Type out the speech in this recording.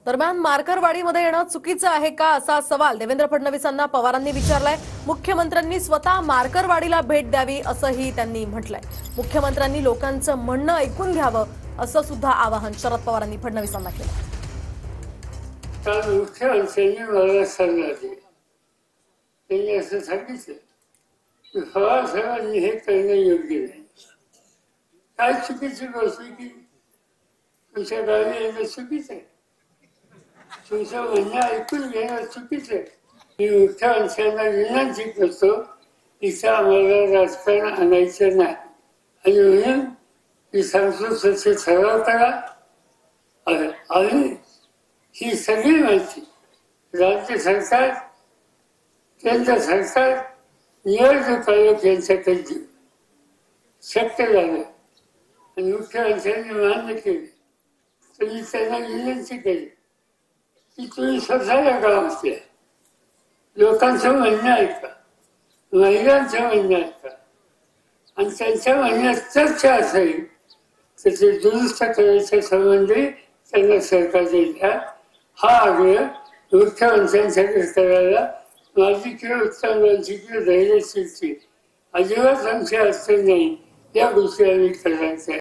दरम्यान मार्करवाडीमध्ये येणं चुकीचं आहे का असा सवाल देवेंद्र फडणवीसांना पवारांनी विचारलाय। मुख्यमंत्र्यांनी स्वतः मार्करवाडीला भेट द्यावी असंही त्यांनी म्हटलंय। मुख्यमंत्र्यांनी लोकांचं म्हणणं ऐकून घ्यावं असं सुद्धा आवाहन शरद पवारांनी फडणवीसांना केलं। मुख्यमंत्र्यांनी मला सल्ला दिला, त्यांनी असं सांगितलं की पवारसाहेबांनी हे करणं योग्य नाही। काय चुकीची गोष्ट की तुमच्या गावी येणं चुकीचं आहे, तुमचं म्हणणं ऐकून घेणं चुकीचं आहे। मी मुख्यमंत्र्यांना विनंती करतो, इथं आम्हाला राजकारण आणायचं नाही आणि म्हणून मी सांगतो तसे ठराव करा आणि ही सगळी माहिती राज्य सरकार, केंद्र सरकार, निवडणूक आयोग यांच्याकडे देऊ। शक्य झालं आणि मुख्यमंत्र्यांनी मान्य केले तर मी त्यांना विनंती केली की तुम्ही स्वतःला गावात या, लोकांचं म्हणणं ऐका, महिलांचं म्हणणं ऐका आणि त्यांच्या म्हणण्यात चर्चा असेल तर ते दुरुस्त करायच्या संबंधी त्यांना सरकारने द्या। हा आग्रह मुख्यमंत्र्यांसाठी करायला माझी किंवा उत्तमरांची किंवा धैर्यशीलची अजिबात आमची अडचण नाही, या गोष्टी आम्ही करायच्या।